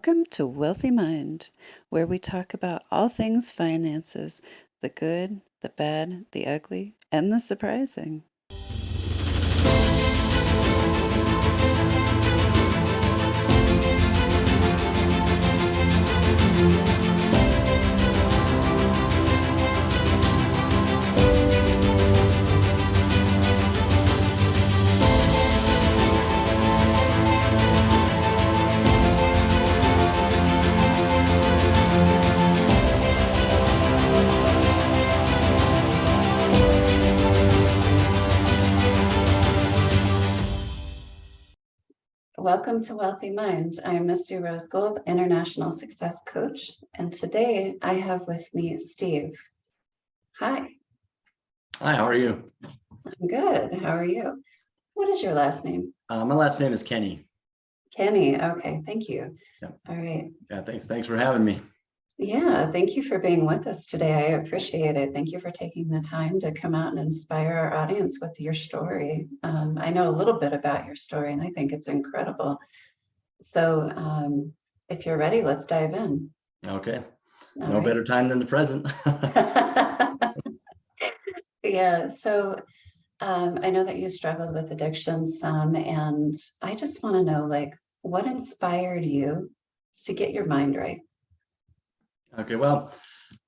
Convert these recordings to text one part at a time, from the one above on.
Welcome to Wealthy Mind, where we talk about all things finances, the good, the bad, the ugly, and the surprising. Welcome to Wealthy Mind. I am Misty Rosegold, International Success Coach, and today I have with me Steve. Hi. Hi, how are you? I'm good. How are you? What is your last name? My last name is Kenney. Kenny. Okay, thank you. Yeah. All right. Yeah, thanks for having me. Yeah, thank you for being with us today. I appreciate it. Thank you for taking the time to come out and inspire our audience with your story. I know a little bit about your story, and I think it's incredible. So if you're ready, let's dive in. Okay. All No right. better time than the present. Yeah, so I know that you struggled with addiction some, and I just want to know, like, what inspired you to get your mind right? Okay, well,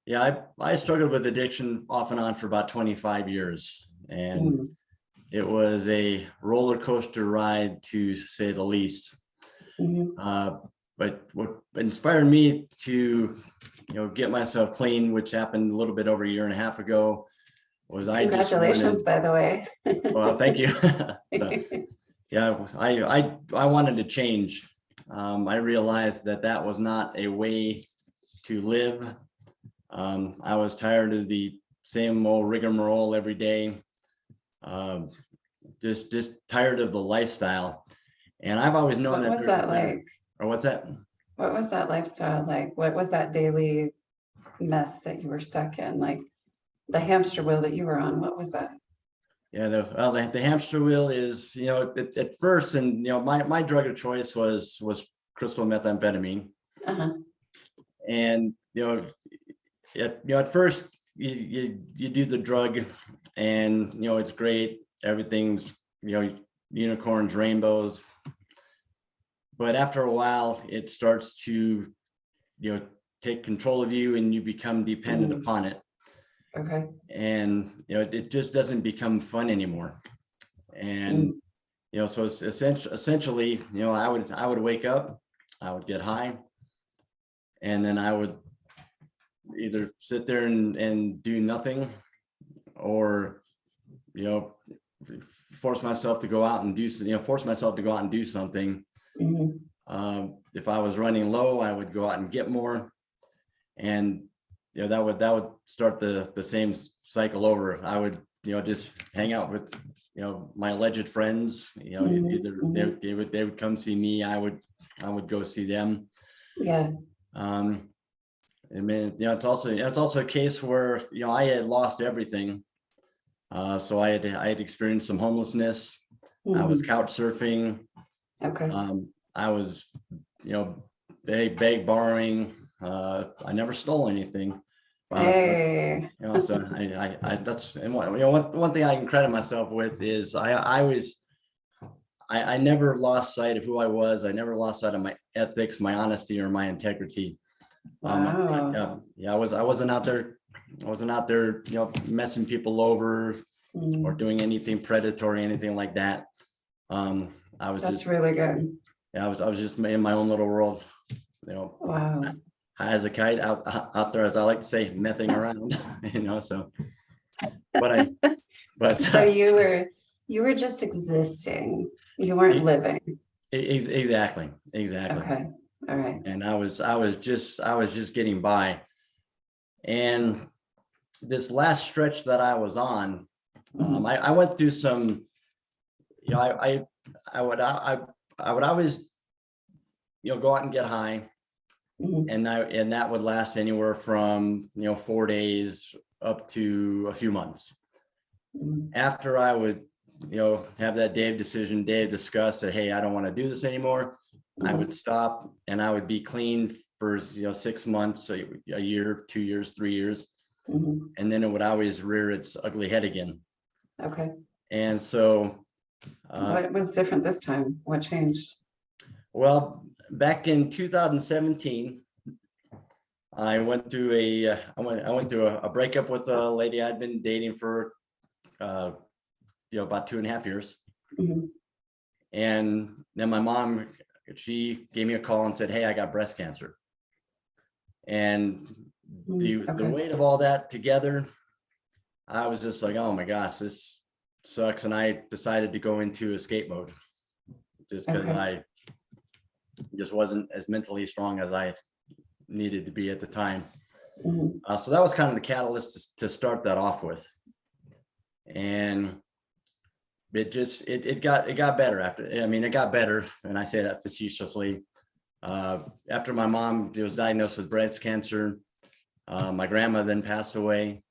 yeah, I struggled with addiction off and on for about 25 years, and Mm, it was a roller coaster ride to say the least. mhm. But what inspired me to, get myself clean, which happened a little bit over a year and a half ago, was I just Congratulations, wanted, by the way. well, thank you. So, yeah, I wanted to change. I realized that was not a way to live. I was tired of the same old rigmarole every day. Just tired of the lifestyle. And I've always known What that was there's a that better. like? Or what's that? What was that lifestyle like? What was that daily mess that you were stuck in? Like the hamster wheel that you were on, what was that? Yeah, the hamster wheel is, at first, and my drug of choice was crystal methamphetamine. Uh-huh. And at first you do the drug, and it's great, everything's unicorns, rainbows, but after a while it starts to take control of you, and you become dependent upon it. Okay. And it just doesn't become fun anymore. And so it's essentially, I would wake up, I would get high, and then I would either sit there and do nothing, or force myself to go out and do something. If I was running low, I would go out and get more, and that would start the same cycle over. I would just hang out with my alleged friends. Either they would come see me, I would go see them. Yeah. I mean, it's also a case where I had lost everything. So I had experienced some homelessness. I was couch surfing. Okay. I was beg borrowing. I never stole anything. Hey. So I that's, and one thing I can credit myself with is I never lost sight of who I was. I never lost sight of my ethics, my honesty, or my integrity. Wow. I wasn't out there messing people over or doing anything predatory, anything like that. That's really good. I was just in my own little world, Wow. high as a kite out there, as I like to say, messing around, so, but So you were just existing. You weren't living. exactly. Okay. All right. And I was just getting by. And this last stretch that I was on, I went through some, I would always, go out and get high, and that would last anywhere from 4 days up to a few months. After I would have that day of decision, day of discuss that, hey, I don't want to do this anymore, I would stop and I would be clean for 6 months, a year, 2 years, 3 years, Mhm. and then it would always rear its ugly head again. Okay. And so, What was different this time? What changed? well, back in 2017, I went through a breakup with a lady I'd been dating for about 2.5 years. Mhm. And then my mom, she gave me a call and said, "Hey, I got breast cancer." And the Okay. weight of all that together, I was just like, "Oh my gosh, this sucks." And I decided to go into escape mode just because Okay. I just wasn't as mentally strong as I needed to be at the time. Mhm. So that was kind of the catalyst to start that off with. And it got better after. I mean, it got better, and I say that facetiously. After my mom was diagnosed with breast cancer, my grandma then passed away.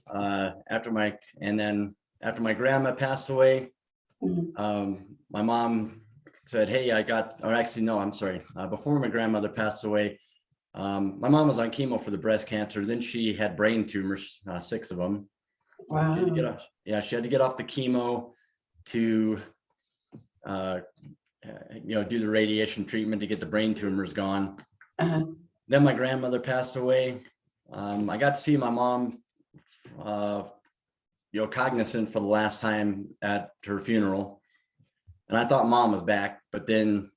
After my grandma passed away, Mhm. my mom said, "Hey, or actually, no, I'm sorry. Before my grandmother passed away, my mom was on chemo for the breast cancer. Then she had brain tumors, 6 of them. She had to get Wow. off. Yeah, she had to get off the chemo to, uh, do the radiation treatment to get the brain tumors gone. Uh-huh. Then my grandmother passed away. I got to see my mom, cognizant for the last time at her funeral, and I thought mom was back. But then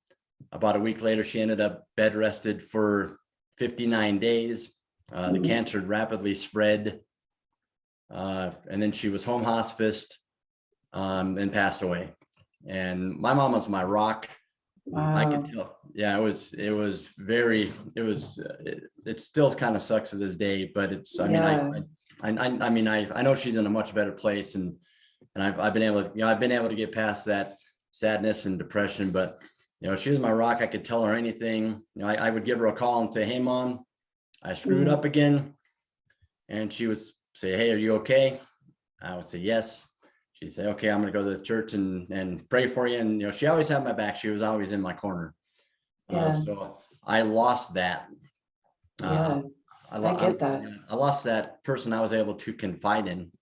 about a week later, she ended up bed rested for 59 days. The Mhm. cancer had rapidly spread, and then she was home hospiced, and passed away. And my mom was my rock. I could Wow. tell. Yeah, it still kind of sucks to this day, but Yeah. I know she's in a much better place, and I've been able to get past that sadness and depression. But she was my rock. I could tell her anything. I would give her a call and say, "Hey, mom, I screwed Mhm. up again," and she would say, "Hey, are you okay?" I would say yes. She'd say, "Okay, I'm going to go to the church and pray for you." And she always had my back. She was always in my corner. Yeah. So I lost that. Uh, Yeah. I, I lo- get that. I lost that person I was able to confide in.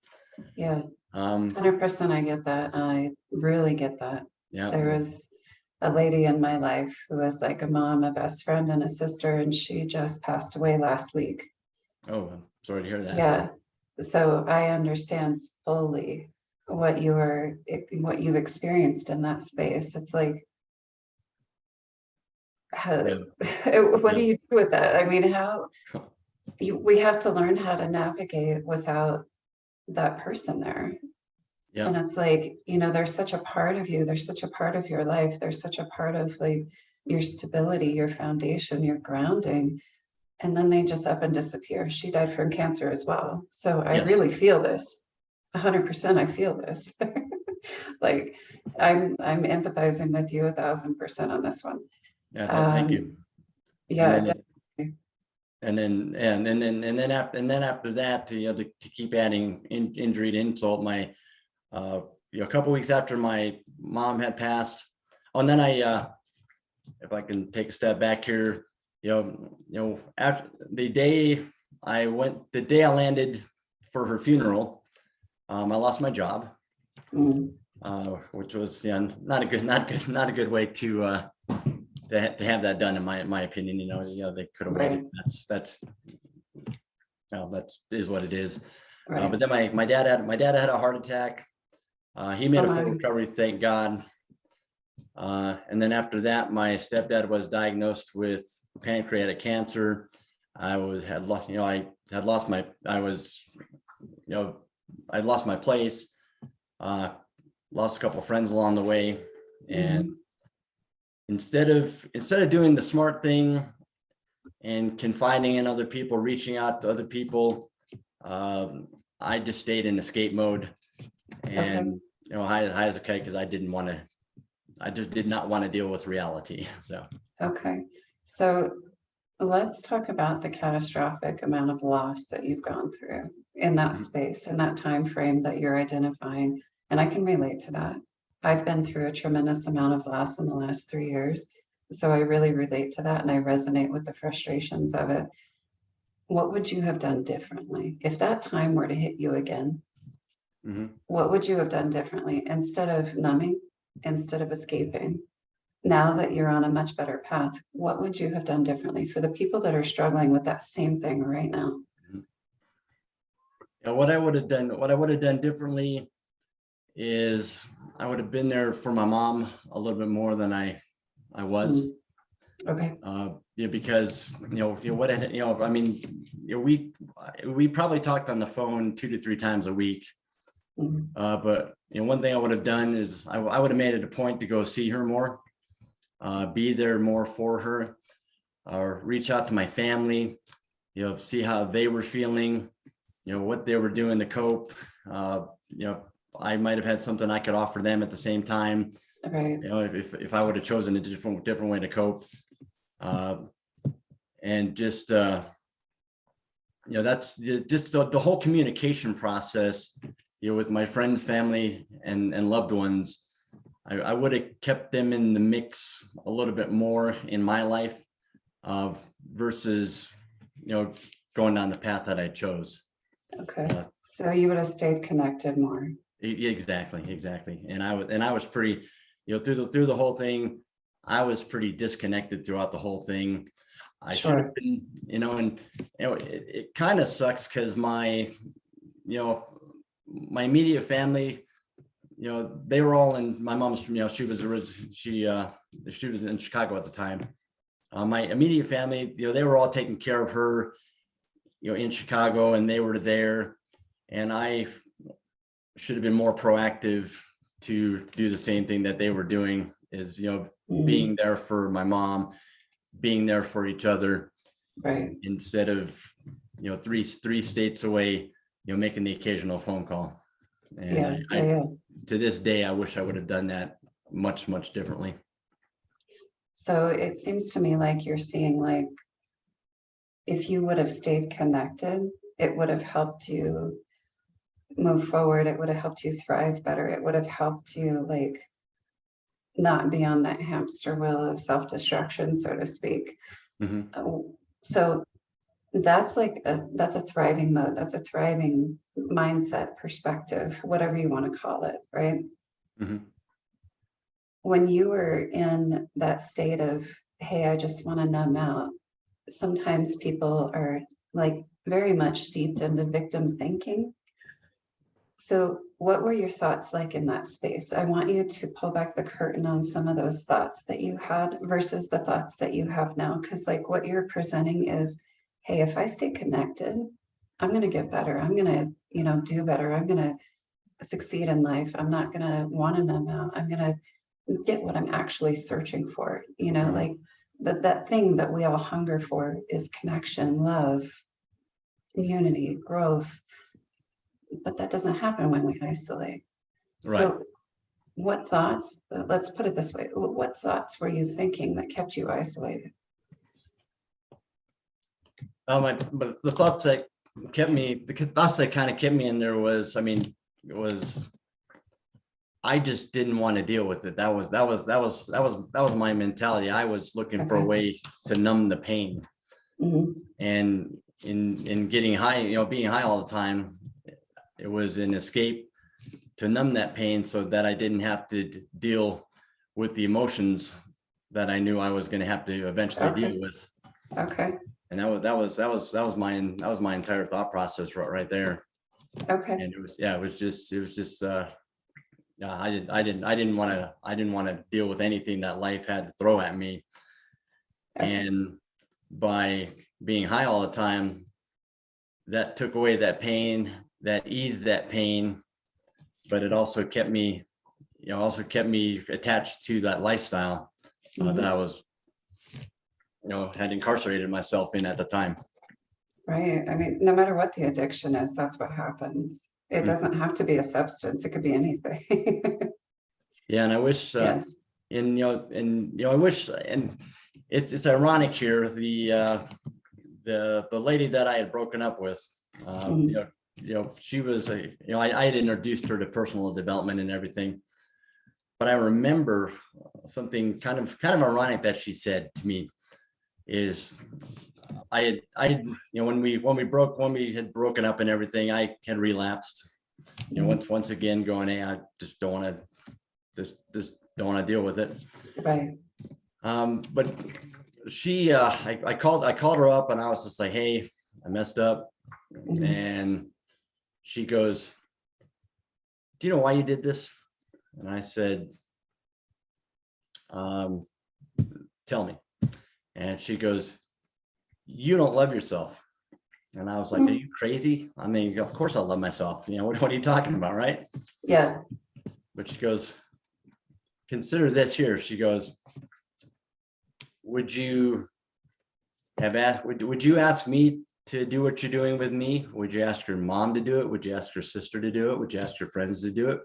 Yeah. Um, 100% I get that. I really get that. yeah. There was a lady in my life who was like a mom, a best friend, and a sister, and she just passed away last week. Oh, I'm sorry to hear that. Yeah. So I understand fully what you've experienced in that space. It's like, how, Yeah. what do Yeah. you do with that? I mean, we have to learn how to navigate without that person there. Yeah. And it's like, there's such a part of you, there's such a part of your life, there's such a part of like your stability, your foundation, your grounding. And then they just up and disappear. She died from cancer as well. So I Yes. really feel this. 100% I feel this. Like I'm empathizing with you 1,000% on this one. Yeah. Thank you. Um, And yeah, then, definitely. after that, to keep adding injury to insult, a couple weeks after my mom had passed. Oh, and then if I can take a step back here, after the day I landed for her funeral, I lost my job, Mm, which was not a good way to have that done, in my opinion. They could have made right, it. That is what it is. right. But then my dad had a heart attack. He made Oh a full my, recovery, thank God. And then after that, my stepdad was diagnosed with pancreatic cancer. I lost my place, lost a couple of friends along the way. And mhm, instead of doing the smart thing and confiding in other people, reaching out to other people, I just stayed in escape mode. okay, And high as a kite, because I just did not want to deal with reality. So okay. So let's talk about the catastrophic amount of loss that you've gone through in that space, in that time frame that you're identifying. And I can relate to that. I've been through a tremendous amount of loss in the last 3 years. So I really relate to that and I resonate with the frustrations of it. What would you have done differently? If that time were to hit you again, what would you have done differently instead of numbing, instead of escaping? Now that you're on a much better path, what would you have done differently for the people that are struggling with that same thing right now? What I would have done differently is I would have been there for my mom a little bit more than I was. Okay. Yeah, because what I mean, we probably talked on the phone 2 to 3 times a week. But one thing I would have done is I would have made it a point to go see her more, be there more for her, or reach out to my family, see how they were feeling, what they were doing to cope. I might have had something I could offer them at the same time. Right. If I would have chosen a different way to cope. And just that's just the whole communication process, with my friends, family, and loved ones. I would have kept them in the mix a little bit more in my life, versus going down the path that I chose. Okay. So you would have stayed connected more. Exactly. And I was pretty, through the whole thing, I was pretty disconnected throughout the whole thing. I should have been, and it kind of sucks because my immediate family, they were all in my mom's, she was in Chicago at the time. My immediate family, they were all taking care of her, in Chicago, and they were there. And I should have been more proactive to do the same thing that they were doing, is, being there for my mom, being there for each other, right? Instead of, three states away, making the occasional phone call. And to this day, I wish I would have done that much differently. So it seems to me like you're seeing, like, if you would have stayed connected, it would have helped you move forward. It would have helped you thrive better. It would have helped you, like, not be on that hamster wheel of self-destruction, so to speak. So that's that's a thriving mode. That's a thriving mindset, perspective, whatever you want to call it, right? When you were in that state of, hey, I just want to numb out, sometimes people are, like, very much steeped into victim thinking. So what were your thoughts like in that space? I want you to pull back the curtain on some of those thoughts that you had versus the thoughts that you have now. Because, like, what you're presenting is, hey, if I stay connected, I'm going to get better. I'm going to, do better. I'm going to succeed in life. I'm not going to want to numb out. I'm going to get what I'm actually searching for. Like that thing that we all hunger for is connection, love, community, growth. But that doesn't happen when we isolate. Right. So what thoughts, let's put it this way, what thoughts were you thinking that kept you isolated? But the thoughts that kind of kept me in there was, I just didn't want to deal with it. That was my mentality. I was looking for a way to numb the pain. And in getting high, being high all the time, it was an escape to numb that pain so that I didn't have to deal with the emotions that I knew I was going to have to eventually deal with. Okay. And that was my entire thought process right there. Okay. And it was just I didn't want to deal with anything that life had to throw at me. And by being high all the time, that took away that pain, that eased that pain, but it also kept me attached to that lifestyle that I was, had incarcerated myself in at the time. Right. I mean, no matter what the addiction is, that's what happens. It doesn't have to be a substance. It could be anything. Yeah. And I wish, I wish, and it's ironic here, the lady that I had broken up with, she was I had introduced her to personal development and everything. but I remember something kind of ironic that she said to me is I had, when we had broken up and everything, I had relapsed, once again going, hey, I just don't want to, just don't want to deal with it. Right. But she, I called her up and I was just like, hey, I messed up. And she goes, do you know why you did this? And I said, tell me. And she goes, you don't love yourself. And I was like, are you crazy? I mean, of course I love myself. What are you talking about, right? Yeah. But she goes, consider this here. She goes, would you ask me to do what you're doing with me? Would you ask your mom to do it? Would you ask your sister to do it? Would you ask your friends to do it?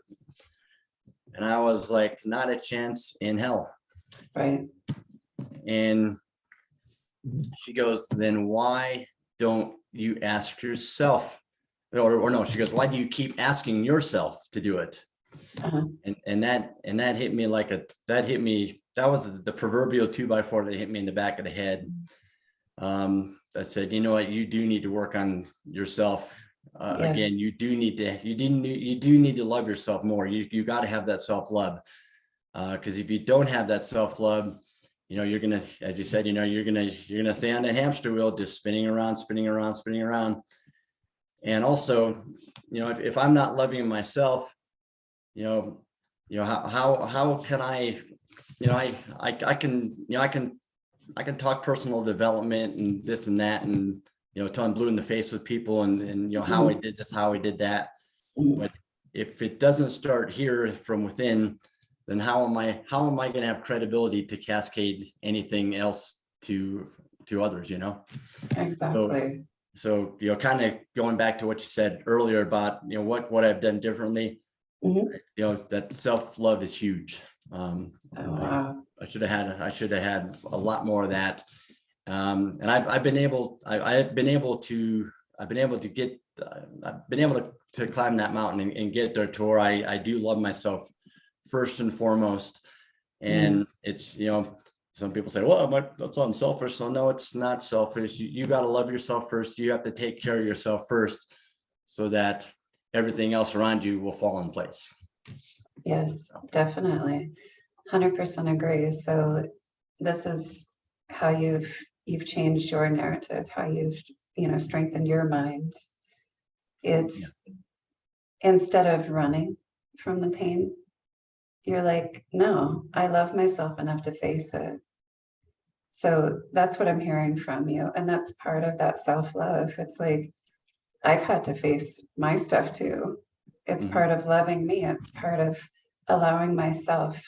And I was like, not a chance in hell. Right. And she goes, then why don't you ask yourself? Or no, she goes, why do you keep asking yourself to do it? Uh-huh. And that hit me that was the proverbial 2x4 that hit me in the back of the head. That said, you know what, you do need to work on yourself. Again, you do need to love yourself more. You got to have that self-love. Because if you don't have that self-love, you're gonna, as you said, you're gonna stay on that hamster wheel, just spinning around. And also, if I'm not loving myself, how can I, I can talk personal development and this and that, and till I'm blue in the face with people, and how I did this, how I did that. But if it doesn't start here from within, then how am I going to have credibility to cascade anything else to others? Exactly. So kind of going back to what you said earlier about what I've done differently. That self-love is huge. Wow. I should have had a lot more of that. And I've been able to climb that mountain and get there to where I do love myself first and foremost. And it's, some people say, well, that's unselfish. So no, it's not selfish. You got to love yourself first. You have to take care of yourself first, so that everything else around you will fall in place. Yes, definitely. 100% agree. So this is how you've changed your narrative, how you've, strengthened your mind. It's instead of running from the pain, you're like, no, I love myself enough to face it. So that's what I'm hearing from you. And that's part of that self-love. It's like, I've had to face my stuff too. It's part of loving me. It's part of allowing myself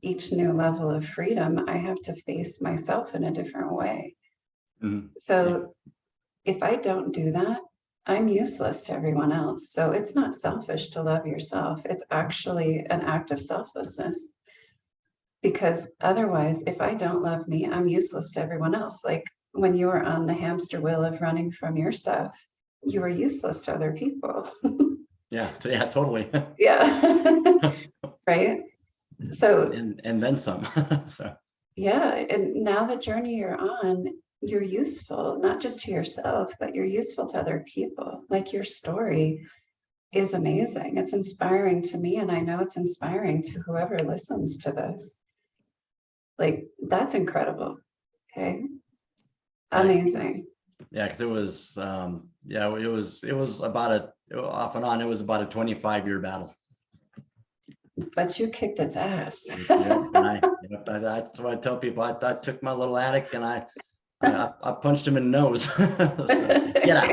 each new level of freedom. I have to face myself in a different way. So if I don't do that, I'm useless to everyone else. So it's not selfish to love yourself. It's actually an act of selflessness. Because otherwise, if I don't love me, I'm useless to everyone else. Like when you were on the hamster wheel of running from your stuff, you were useless to other people. Yeah, totally. Yeah. Right. So and then some. So yeah, and now the journey you're on, you're useful, not just to yourself, but you're useful to other people. Like your story is amazing. It's inspiring to me, and I know it's inspiring to whoever listens to this. Like that's incredible. Okay. Amazing. Yeah, because it was it was about off and on, it was about a 25-year battle. But you kicked its ass. That's what I tell people. I took my little attic and I punched him in the nose. So, get out.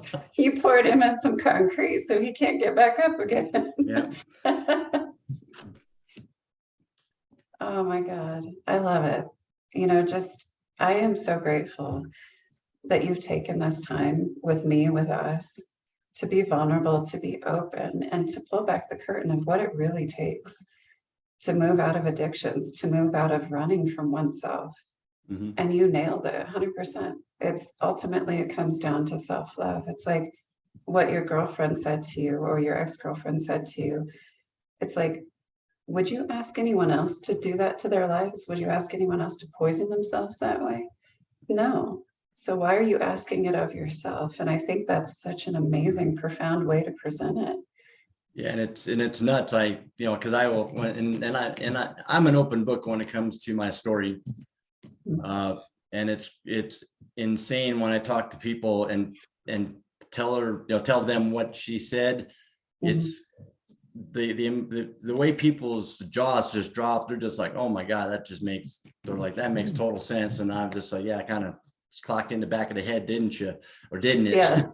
So. You poured him in some concrete so he can't get back up again. Yeah. Oh my God. I love it. I am so grateful that you've taken this time with me, with us, to be vulnerable, to be open, and to pull back the curtain of what it really takes to move out of addictions, to move out of running from oneself. And you nailed it 100%. It's ultimately, it comes down to self-love. It's like what your girlfriend said to you or your ex-girlfriend said to you. It's like, would you ask anyone else to do that to their lives? Would you ask anyone else to poison themselves that way? No. So why are you asking it of yourself? And I think that's such an amazing, profound way to present it. Yeah, and it's nuts. Because I will, I'm an open book when it comes to my story, and it's insane when I talk to people and tell them what she said. It's the way people's jaws just drop. They're just like, oh my God, they're like, that makes total sense. And I'm just like, yeah, I kind of clocked in the back of the head, didn't you? Or didn't it? Yeah.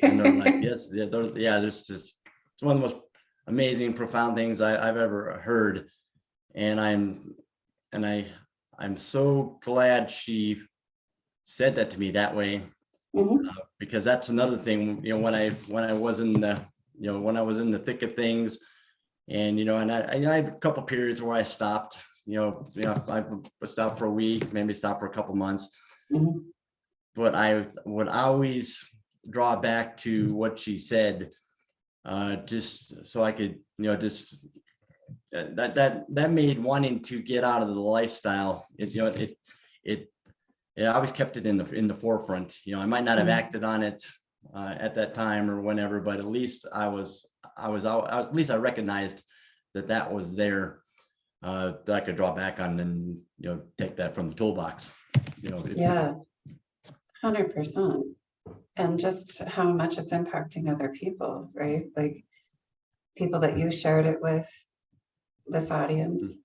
And they're like, yes, yeah, there's just, it's one of the most amazing, profound things I've ever heard. And I'm so glad she said that to me that way, because that's another thing, when I was in the thick of things, and and I had a couple periods where I stopped, I stopped for a week, maybe stopped for a couple months, but I would always draw back to what she said, just so I could, that made wanting to get out of the lifestyle. I always kept it in the forefront. I might not have acted on it at that time or whenever, but at least at least I recognized that was there, that I could draw back on, and take that from the toolbox. Yeah, 100%. And just how much it's impacting other people, right? Like people that you shared it with, this audience,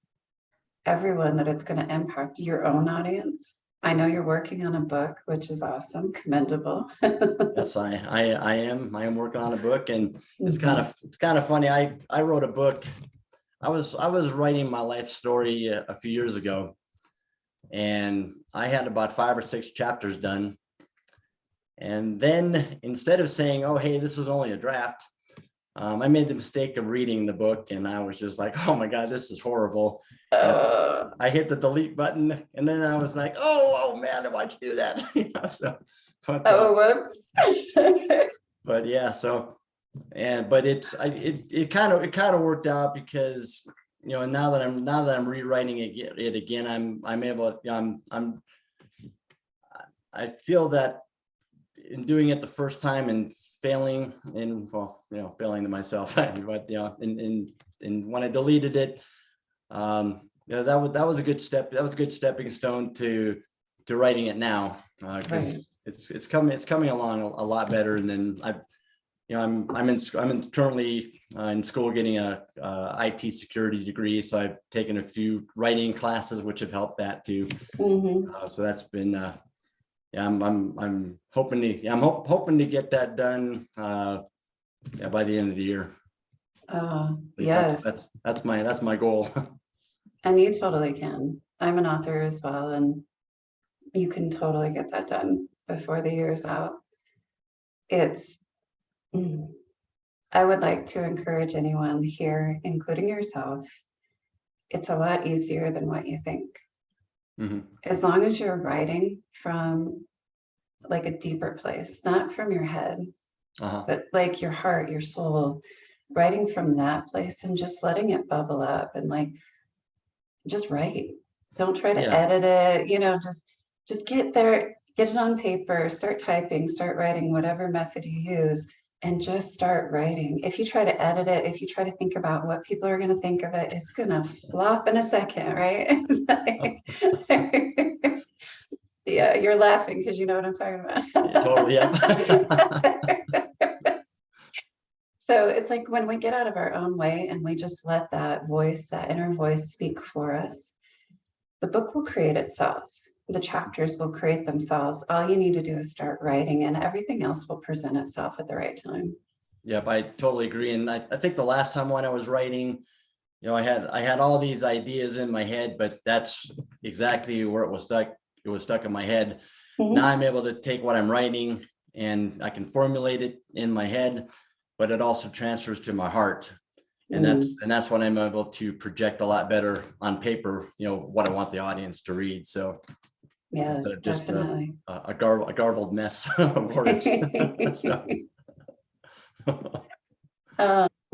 everyone that it's going to impact, your own audience. I know you're working on a book, which is awesome, commendable. Yes, I am working on a book, and it's kind of funny. I wrote a book. I was writing my life story a few years ago, and I had about 5 or 6 chapters done. And then instead of saying, oh, hey, this is only a draft, I made the mistake of reading the book, and I was just like, oh my God, this is horrible. I hit the delete button, and then I was like, oh man, why'd you do that? Whoops. But yeah, but it kind of worked out, because now that I'm rewriting it again, I'm able, I feel that in doing it the first time and failing, and failing to myself, but and when I deleted it, that was a good step. That was a good stepping stone to writing it now, because it's coming along a lot better. And then I'm currently in school getting a IT security degree, so I've taken a few writing classes, which have helped that too. So that's been I'm hoping to get that done by the end of the year. Yes, that's my goal. and you totally can. I'm an author as well, and you can totally get that done before the year's out. I would like to encourage anyone here, including yourself, it's a lot easier than what you think. As long as you're writing from like a deeper place, not from your head, but like your heart, your soul, writing from that place and just letting it bubble up, and like, just write. Don't try to edit it, just get there, get it on paper, start typing, start writing, whatever method you use, and just start writing. If you try to edit it, if you try to think about what people are going to think of it, it's going to flop in a second, right? Yeah, you're laughing because you know what I'm talking about. Totally, yeah. So it's like when we get out of our own way and we just let that voice, that inner voice, speak for us, the book will create itself. The chapters will create themselves. All you need to do is start writing, and everything else will present itself at the right time. Yep, I totally agree. And I think the last time when I was writing, I had all these ideas in my head, but that's exactly where it was stuck. It was stuck in my head. Now I'm able to take what I'm writing and I can formulate it in my head, but it also transfers to my heart. And that's when I'm able to project a lot better on paper, what I want the audience to read. So yeah, instead of just definitely a garbled mess of words.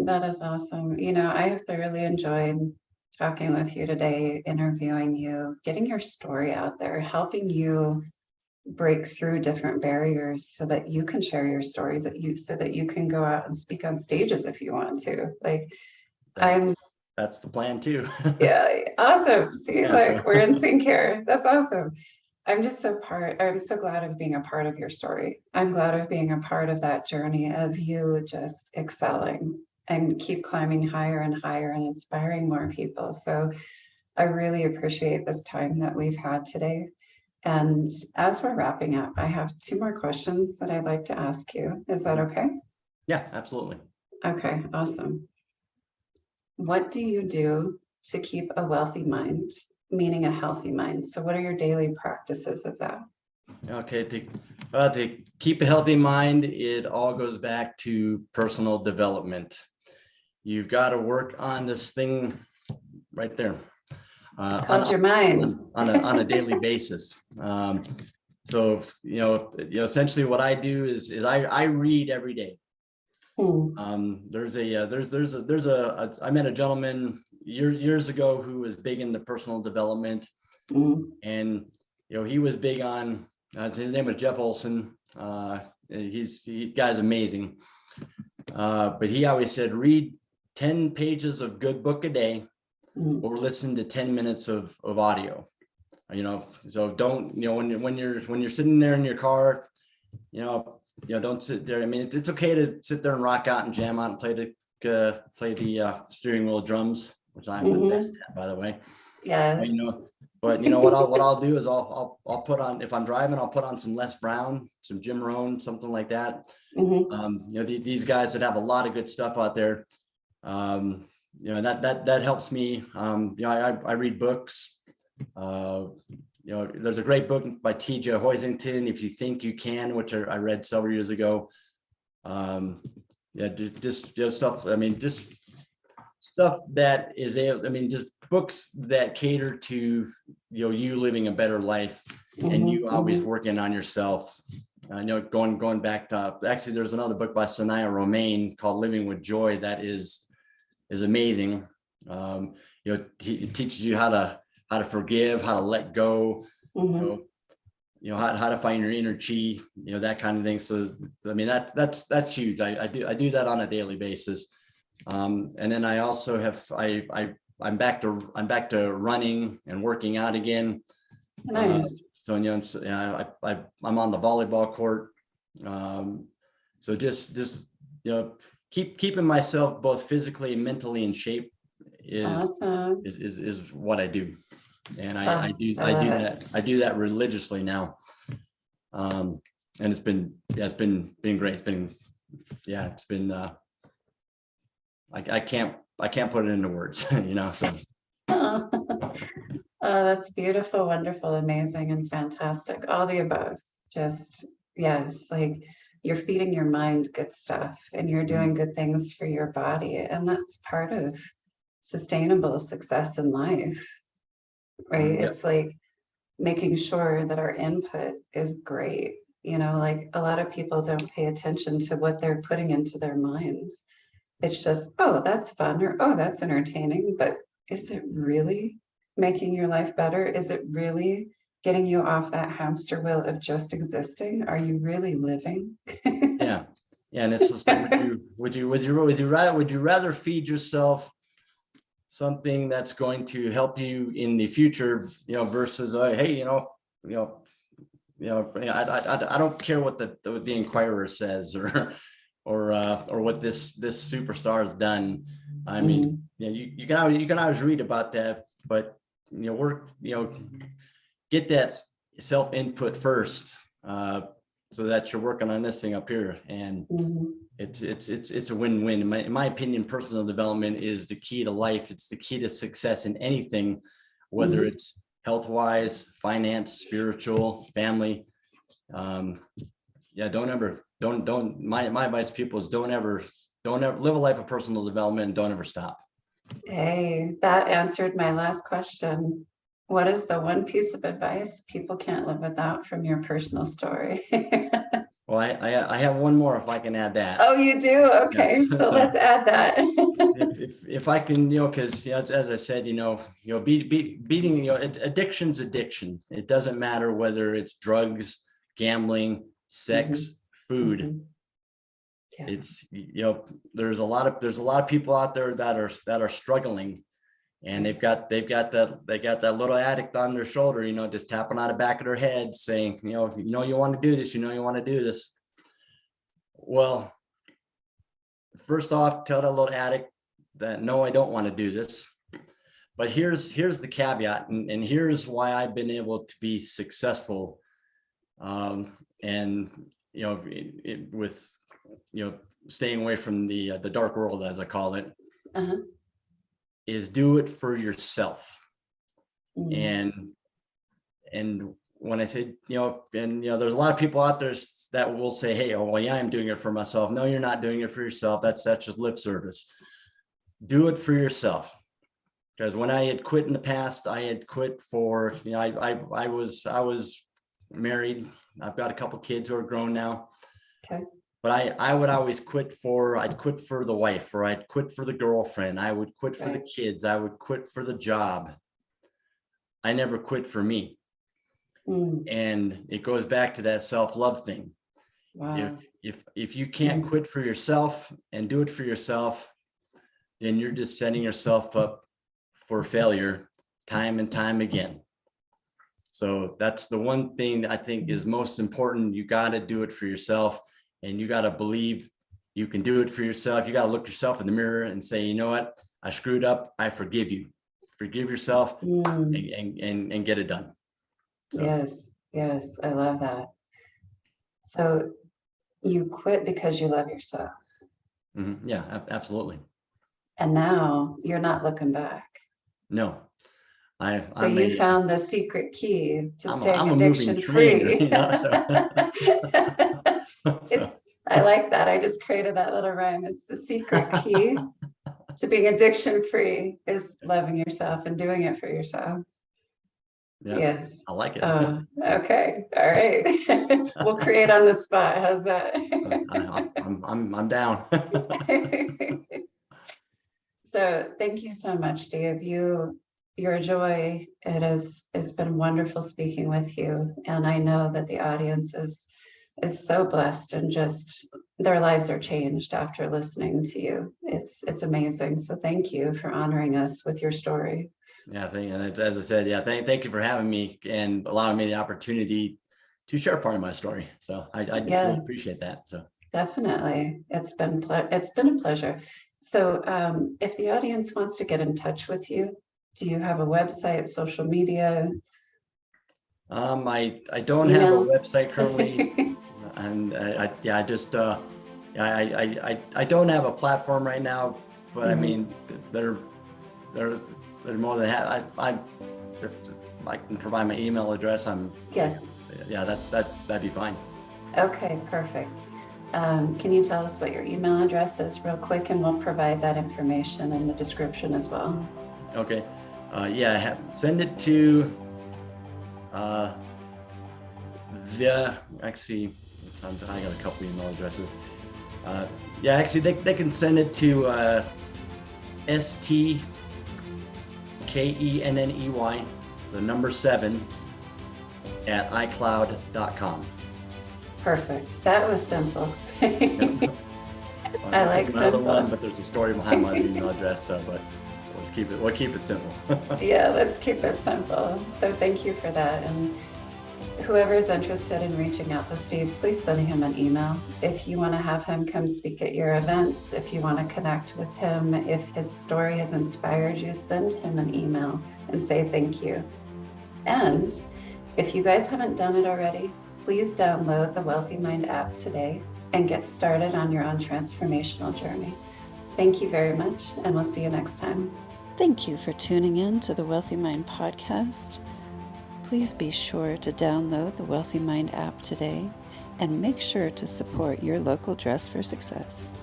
That is awesome. I have thoroughly enjoyed talking with you today, interviewing you, getting your story out there, helping you break through different barriers so that you can share your stories, so that you can go out and speak on stages if you want to. Like, I'm That's the plan too. yeah, awesome. See, Yeah, like so we're in sync here. That's awesome. I'm so glad of being a part of your story. I'm glad of being a part of that journey of you just excelling and keep climbing higher and higher and inspiring more people. So I really appreciate this time that we've had today. And as we're wrapping up, I have 2 more questions that I'd like to ask you. Is that okay? yeah, absolutely. Okay, awesome. What do you do to keep a wealthy mind, meaning a healthy mind? So what are your daily practices of that? Okay, to keep a healthy mind, it all goes back to personal development. You've got to work on this thing right there. Called your mind. On a daily basis. So essentially what I do is I read every day. I met a gentleman years ago who was big into personal development, and he was big on his name was Jeff Olson. Guy's amazing, but he always said read 10 pages of good book a day, or listen to 10 minutes of audio. So don't, when you're sitting there in your car, don't sit there. I mean, it's okay to sit there and rock out and jam out and play the steering wheel drums, which I'm the best at, by the way. Yeah. But what I'll do is I'll put on, if I'm driving, I'll put on some Les Brown, some Jim Rohn, something like that. These guys that have a lot of good stuff out there. That helps me. I read books. There's a great book by T.J. Hoisington, If You Think You Can, which I read several years ago. Just stuff. I mean, just stuff that is just books that cater to you living a better life, and you always working on yourself. Going back to, actually there's another book by Sanaya Romaine called Living with Joy that is amazing. It teaches you how to forgive, how to let go, how to find your inner chi, that kind of thing. So I mean that's huge. I do that on a daily basis. And then I also have I'm back to running and working out again. Nice. I'm on the volleyball court. So just keeping myself both physically and mentally in shape is awesome. is what I do, and I do that religiously now. And it's been great. It's been I can't put it into words, so. Oh, that's beautiful, wonderful, amazing, and fantastic. All the above. Just, yes, like you're feeding your mind good stuff and you're doing good things for your body. And that's part of sustainable success in life, right? Yep. It's like making sure that our input is great. Like a lot of people don't pay attention to what they're putting into their minds. It's just, oh, that's fun, or oh, that's entertaining. But is it really making your life better? Is it really getting you off that hamster wheel of just existing? Are you really living? Yeah. And it's just like, would you rather feed yourself something that's going to help you in the future, versus hey, I don't care what the Inquirer says or what this superstar has done. I mean, you can always read about that, but get that self input first, so that you're working on this thing up here, and it's a win-win. In my opinion, personal development is the key to life. It's the key to success in anything, whether it's health-wise, finance, spiritual, family. My advice to people is don't ever live a life of personal development, and don't ever stop. Hey, that answered my last question. What is the one piece of advice people can't live without from your personal story? Well, I have one more if I can add that. Oh, you do? Okay, Yes. so let's add that. If I can, because as I said, beating, addiction's addiction. It doesn't matter whether it's drugs, gambling, sex, food. Mhm. Yeah. It's there's a lot of people out there that are struggling, and they got that little addict on their shoulder, just tapping on the back of their head saying, you want to do this, you want to do this. Well, first off, tell that little addict that no, I don't want to do this. But here's the caveat, and here's why I've been able to be successful, and with staying away from the dark world, as I call it, is do it for yourself. And when I say, there's a lot of people out there that will say, hey, oh, well, yeah, I'm doing it for myself. No, you're not doing it for yourself. That's just lip service. Do it for yourself. Because when I had quit in the past, I had quit for, I was married. I've got a couple kids who are grown now. Okay. But I would always I'd quit for the wife, or I'd quit for the girlfriend. I would quit for the kids. I would quit for the job. I never quit for me. And it goes back to that self-love thing. Wow. If you can't quit for yourself and do it for yourself, then you're just setting yourself up for failure time and time again. So that's the one thing that I think is most important. You got to do it for yourself, and you got to believe you can do it for yourself. You got to look yourself in the mirror and say, you know what? I screwed up. I forgive you. Forgive yourself and get it done. So. Yes, I love that. So you quit because you love yourself. Yeah, absolutely. And now you're not looking back. No. So you found the secret key to staying addiction free. I like that. I just created that little rhyme. It's the secret key to being addiction free is loving yourself and doing it for yourself. Yeah, yes, I like it. Okay, all right. We'll create on the spot. How's that? I'm down. So thank you so much, Steve. You're a joy. It's been wonderful speaking with you, and I know that the audience is so blessed, and just their lives are changed after listening to you. It's amazing. So thank you for honoring us with your story. Yeah, as I said, yeah, thank you for having me and allowing me the opportunity to share part of my story. So I really appreciate that. So definitely, it's been a pleasure. So if the audience wants to get in touch with you, do you have a website, social media? I don't have a website currently, and I don't have a platform right now. But I mean, they're more than happy. I can provide my email address. Yes. Yeah, that'd be fine. Okay, perfect. Can you tell us what your email address is real quick, and we'll provide that information in the description as well. Okay. Send it to actually, I got a couple email addresses. They can send it to STKENNEY, the number 7 at iCloud.com. Perfect. That was simple. I like simple. One, but there's a story behind my email address, but we'll keep it simple. Yeah, let's keep it simple. So thank you for that. And whoever is interested in reaching out to Steve, please send him an email. If you want to have him come speak at your events, if you want to connect with him, if his story has inspired you, send him an email and say thank you. And if you guys haven't done it already, please download the Wealthy Mind app today and get started on your own transformational journey. Thank you very much, and we'll see you next time. Thank you for tuning in to the Wealthy Mind podcast. Please be sure to download the Wealthy Mind app today and make sure to support your local Dress for Success.